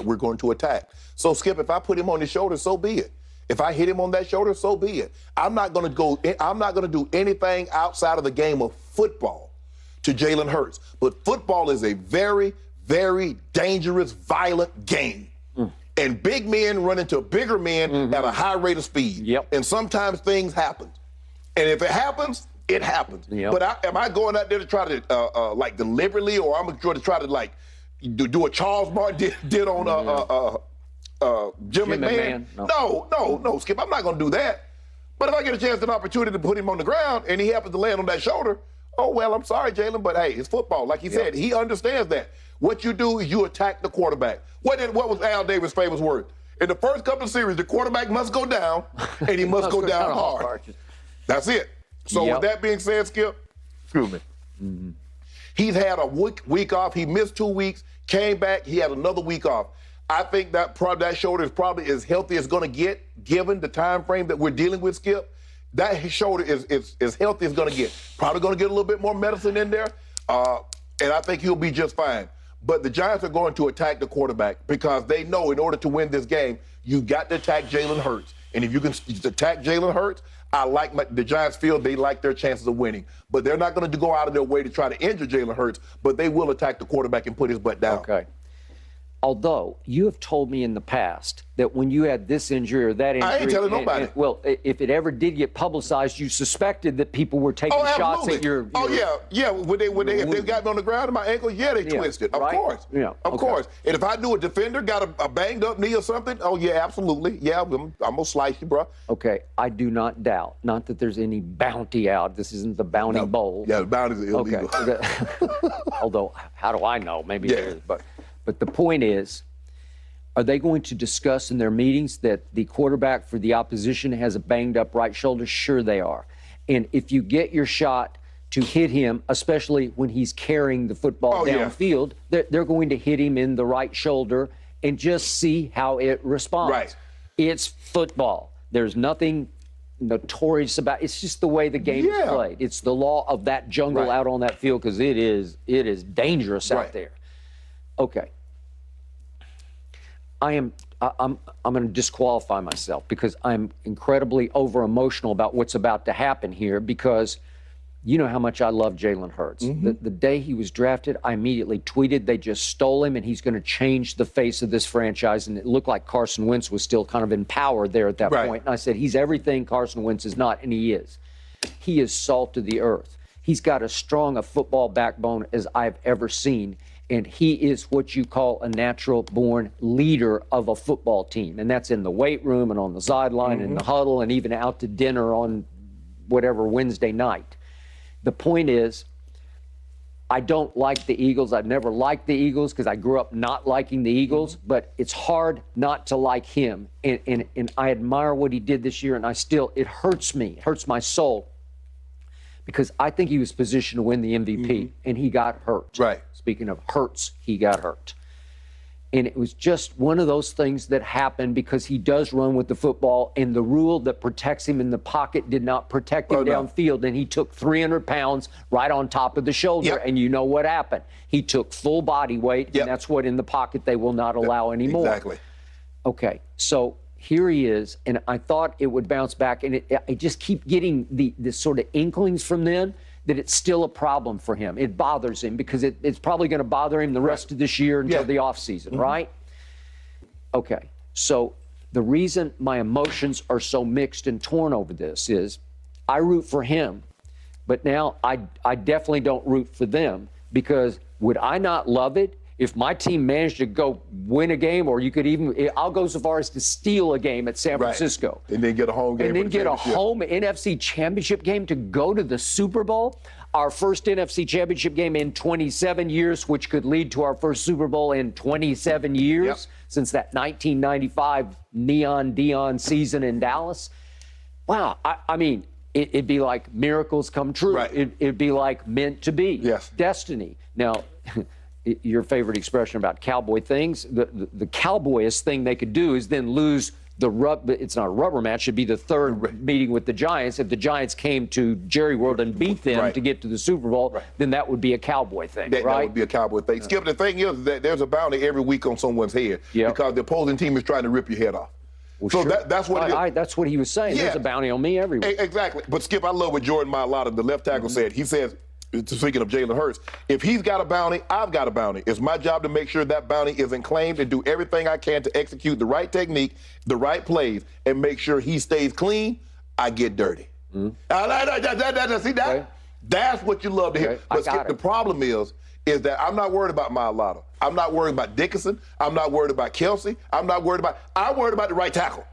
that we're going to attack. So, Skip, if I put him on his shoulder, so be it. If I hit him on that shoulder, so be it. I'm not going to do anything outside of the game of football to Jalen Hurts. But football is a very, very dangerous, violent game. And big men run into bigger men at a high rate of speed. And sometimes things happen. And if it happens, it happens. But am I going out there to try to, like, deliberately, or I'm going to try to, like, do a Charles Martin did on Jim McMahon? No, Skip, I'm not going to do that. But if I get a chance, an opportunity to put him on the ground, and he happens to land on that shoulder, oh, well, I'm sorry, Jalen, but, hey, it's football. Like he said, he understands that. What you do is you attack the quarterback. What was Al Davis' famous word? In the first couple of series, the quarterback must go down, and he must go down hard. That's it. So with that being said, Skip, excuse me, he's had a week off. He missed 2 weeks, came back, he had another week off. I think that shoulder is probably as healthy as going to get, given the time frame that we're dealing with, Skip. That shoulder is as healthy as going to get. Probably going to get a little bit more medicine in there, and I think he'll be just fine. But the Giants are going to attack the quarterback because they know in order to win this game, you've got to attack Jalen Hurts. And if you can attack Jalen Hurts, the Giants feel they like their chances of winning. But they're not going to go out of their way to try to injure Jalen Hurts, but they will attack the quarterback and put his butt down. Okay. Although you have told me in the past that when you had this injury or that injury, I ain't telling nobody. Well, if it ever did get publicized, you suspected that people were taking shots at your. Yeah. When if they got me on the ground in my ankle, they twisted. Of course. Of course. And if I knew a defender got a banged up knee or something, absolutely. Yeah, I'm gonna slice you, bro. Okay, I do not doubt. Not that there's any bounty out. This isn't the bounty bowl. Yeah, the bounties are illegal. Okay. Although, how do I know? Maybe there is, But the point is, are they going to discuss in their meetings that the quarterback for the opposition has a banged up right shoulder? Sure they are. And if you get your shot to hit him, especially when he's carrying the football downfield, they're going to hit him in the right shoulder and just see how it responds. Right. It's football. There's nothing notorious about it. It's just the way the game is played. It's the law of that jungle out on that field because it is dangerous out there. Okay. I'm going to disqualify myself because I'm incredibly over-emotional about what's about to happen here because you know how much I love Jalen Hurts. The day he was drafted, I immediately tweeted they just stole him and he's going to change the face of this franchise. And it looked like Carson Wentz was still kind of in power there at that point. And I said, he's everything Carson Wentz is not, and he is. He is salt of the earth. He's got as strong a football backbone as I've ever seen. And he is what you call a natural-born leader of a football team. And that's in the weight room and on the sideline and the huddle and even out to dinner on whatever Wednesday night. The point is, I don't like the Eagles. I've never liked the Eagles because I grew up not liking the Eagles. But it's hard not to like him. And I admire what he did this year. And it hurts me. It hurts my soul. Because I think he was positioned to win the MVP, and he got hurt. Speaking of Hurts, he got hurt. And it was just one of those things that happened because he does run with the football, and the rule that protects him in the pocket did not protect him downfield, and he took 300 pounds right on top of the shoulder, and you know what happened. He took full body weight, and that's what in the pocket they will not allow anymore. Exactly. Okay, so here he is, and I thought it would bounce back, and I just keep getting the sort of inklings from them that it's still a problem for him. It bothers him because it's probably going to bother him the rest of this year until the offseason, right? Okay, so the reason my emotions are so mixed and torn over this is I root for him, but now I definitely don't root for them because would I not love it if my team managed to go win a game, or you could even, I'll go so far as to steal a game at San Francisco. And then get a home game. And then get a home NFC championship game to go to the Super Bowl. Our first NFC championship game in 27 years, which could lead to our first Super Bowl in 27 years since that 1995 Neon Deion season in Dallas. Wow. I mean, it'd be like miracles come true. It'd be like meant to be. Destiny. Now, your favorite expression about cowboy things, the cowboyest thing they could do is then lose it's not a rubber match. It'd be the third meeting with the Giants. If the Giants came to Jerry World and beat them to get to the Super Bowl, then that would be a Cowboy thing, right? That would be a Cowboy thing. Skip, the thing is that there's a bounty every week on someone's head because the opposing team is trying to rip your head off. Well, so sure. that's what it is. That's what he was saying. There's a bounty on me every week. Exactly. But Skip, I love what Jordan Mailata, the left tackle, said. He says, speaking of Jalen Hurts, if he's got a bounty, I've got a bounty. It's my job to make sure that bounty isn't claimed and do everything I can to execute the right technique, the right plays, and make sure he stays clean. I get dirty. See that? That's what you love to hear. But Skip, the problem is that I'm not worried about Mailata. I'm not worried about Dickerson. I'm not worried about Kelsey. I'm worried about the right tackle.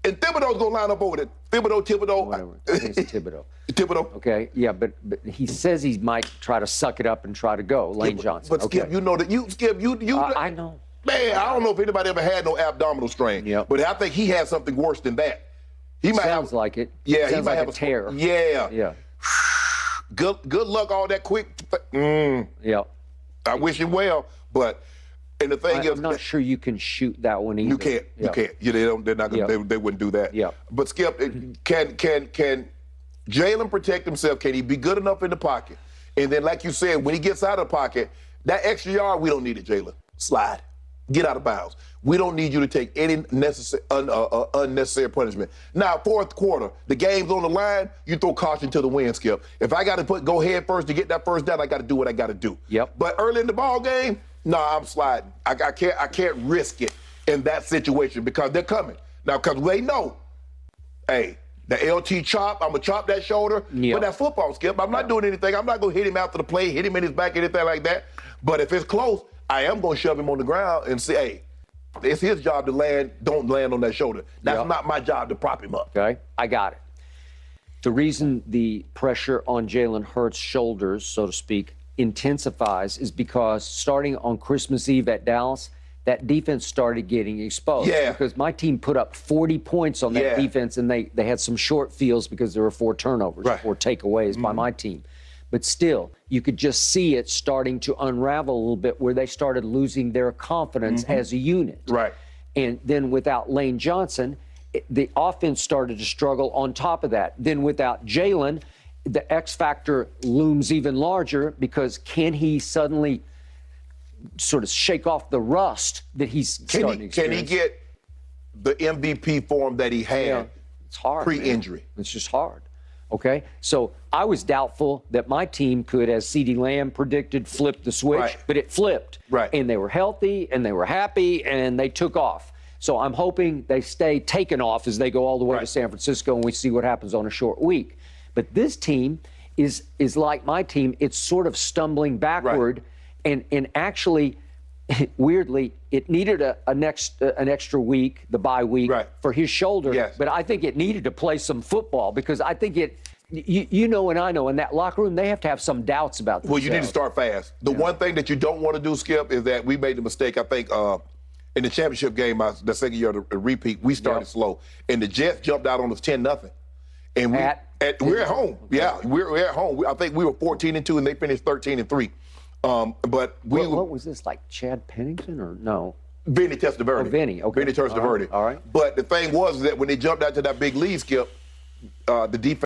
And Thibodeau's going to line up over there. Thibodeau. Whatever. I think it's Thibodeau. Thibodeau. Okay, yeah, but he says he might try to suck it up and try to go, Lane Johnson. But Skip, you know that I know. Man, I don't know if anybody ever had no abdominal strain. But I think he has something worse than that. He might Sounds like it. Yeah, he might have a tear. Yeah. Good luck, all that quick. Yeah. I wish him well, but and the thing is, I'm not sure you can shoot that one either. You can't. You can't. They're not gonna. They wouldn't do that. Yeah. But Skip, can Jalen protect himself? Can he be good enough in the pocket? And then, like you said, when he gets out of the pocket, that extra yard, we don't need it, Jalen. Slide. Get out of bounds. We don't need you to take any unnecessary punishment. Now, fourth quarter, the game's on the line, you throw caution to the wind, Skip. If I got to go head first to get that first down, I got to do what I got to do. But early in the ball game, I'm sliding. I can't risk it in that situation because they're coming. Now, because they know, hey, the LT chop, I'm going to chop that shoulder. But that football, Skip, I'm not doing anything. I'm not going to hit him after the play, hit him in his back, anything like that. But if it's close, I am going to shove him on the ground and say, hey, it's his job to land, don't land on that shoulder. That's not my job to prop him up. Okay, I got it. The reason the pressure on Jalen Hurts' shoulders, so to speak, intensifies is because starting on Christmas Eve at Dallas, that defense started getting exposed. Because my team put up 40 points on that defense, and they had some short fields because there were 4 turnovers, 4 takeaways by my team. But still, you could just see it starting to unravel a little bit where they started losing their confidence as a unit. And then without Lane Johnson, the offense started to struggle on top of that. Then without Jalen, the X factor looms even larger because can he suddenly sort of shake off the rust that he's starting to experience? Can he get the MVP form that he had it's hard, pre-injury? It's just hard. Okay, so I was doubtful that my team could, as CeeDee Lamb predicted, flip the switch, but it flipped. And they were healthy, and they were happy, and they took off. So I'm hoping they stay taken off as they go all the way to San Francisco, and we see what happens on a short week. But this team is like my team. It's sort of stumbling backward, and actually, weirdly, it needed an extra week, the bye week, for his shoulder. But I think it needed to play some football because I think you know and I know, in that locker room, they have to have some doubts about themselves. Well, you need to start fast. The one thing that you don't want to do, Skip, is that we made the mistake, I think, in the championship game, the second year of the repeat, we started slow. And the Jets jumped out on us 10-0. And we're at home. We're at home. I think we were 14-2, and they finished 13-3. But what was this, like Chad Pennington or no? Vinny Testaverde. Oh, Vinny, okay. Vinny Testaverde. All right. But the thing was that when they jumped out to that big lead, Skip, the defense